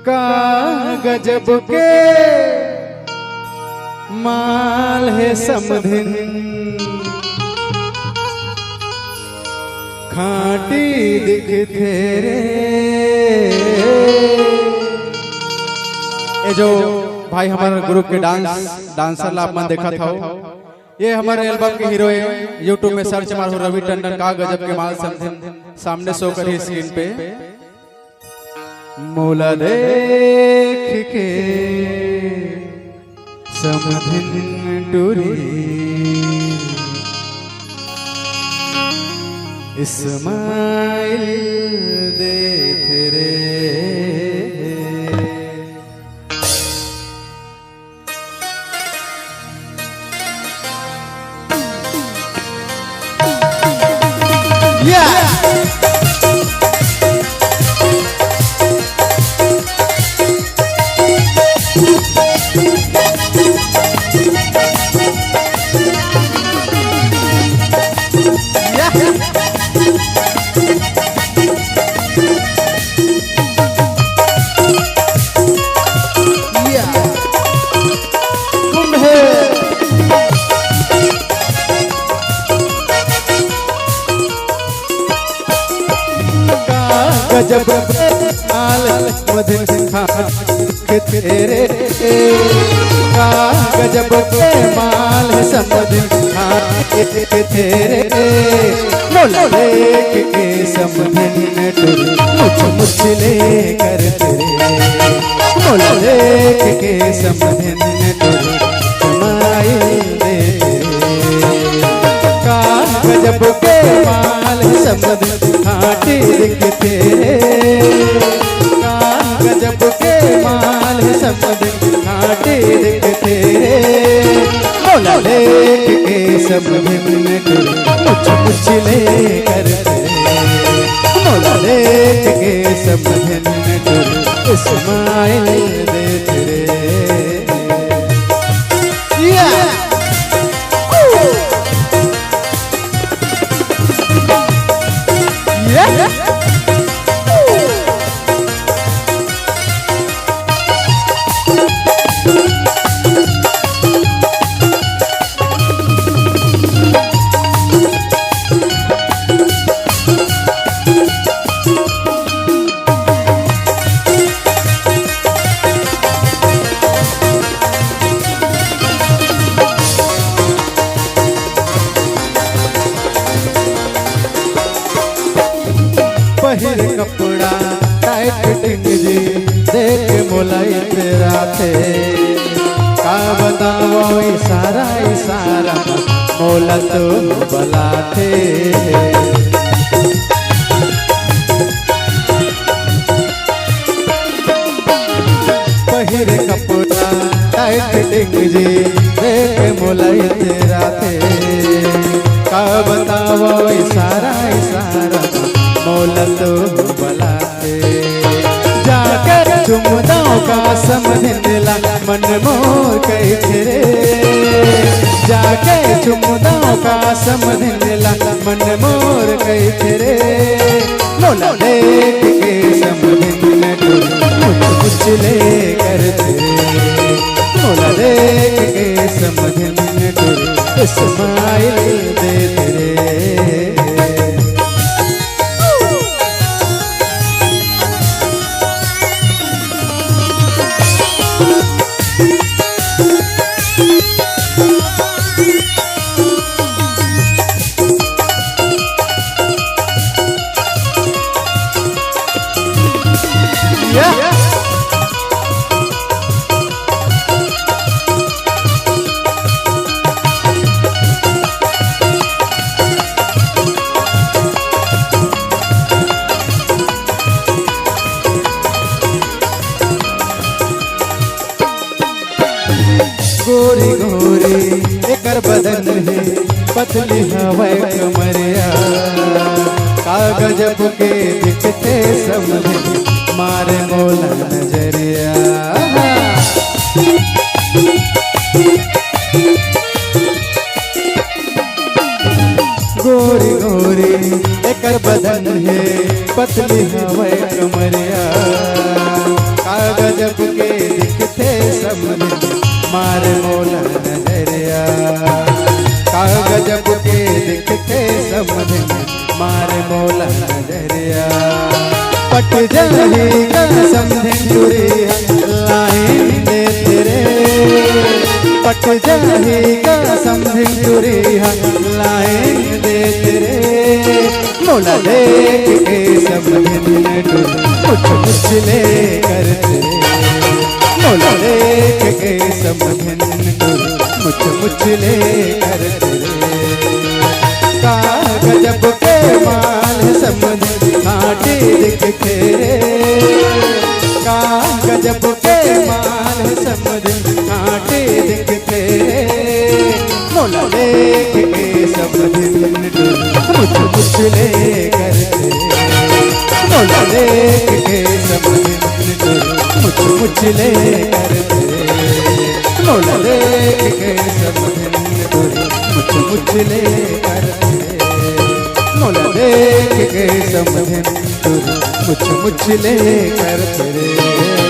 का गजब के माल है समधिन, खाटी दिखते रे। ये जो भाई हमारे ग्रुप के डांसर आप मन देखा था, ये हमारे एल्बम के हीरो है। यूट्यूब में सर्च मारो रवि टंडन का गजब के माल समधिन, सामने शो करी स्क्रीन पे। मोला देख के समधिन टूरी, इस्माइल दे तेरे। गजब माल मधिन खाट तेरे, का गजब के माल समधिन खाट तेरे। मोला देख के समधिन टूरी, मुझ ले कर तेरे। मोला देख के समधिन टूरी, इस्माइल दे तेरे। का गजब के माल समधिन खाटी दिखते, गजब के माल समधिन खाटी दिखते। मोला देख के समधिन टूरी, मुझ ले कर तेरे। मोला देख के समधिन टूरी, इस्माइल दे तेरे। पहिर कपड़ा टाइट फिटिंग जी, देख मोलाई तेरा थे। का बताओ इशारा इशारा, मोला तो बला थे। पहिर कपड़ा टाइट फिटिंग जी, देख मोलाई तेरा थे। का बताओ इशारा इशारा, मोला तो बलाते। जाके चुमदाओ का समधिन ला, मन मोर कई तेरे। जाके चुमदाओ का समधिन ला, मन मोर कई तेरे। मोला देख के समधिन टूरी, मुझ ले कर तेरे। मोला देख के समधिन टूरी, इस्माइल दे तेरे। गोरी गोरी एकर बदन है, पतली हवा कमरिया। का गजब के दिखते समधिन, मारे मोला नजरिया। गोरी गोरी एकर बदन है, पतली हवा कमरिया। मारे मोला नजरिया का गजब के दिखते समधिन मारे मोला नजरिया पट जाही का समधिन चुरिया लाइन दे तेरे पट जाही का समधिन चुरिया लाइन दे तेरे मोला देख के समधिन मुझ ले कर तेरे मोला देख के समधिन मुझ ले कर तेरे का गजब के माल समधिन काटे दिख तेरे का गजब के माल समधिन काटे दिख तेरे मोला देख के समधिन मुझ ले कर तेरे मोला देख के समधिन मुझ ले कर तेरे मोला देख के समधिन मुझ ले कर तेरे मोला देख के समधिन मुझ ले कर तेरे।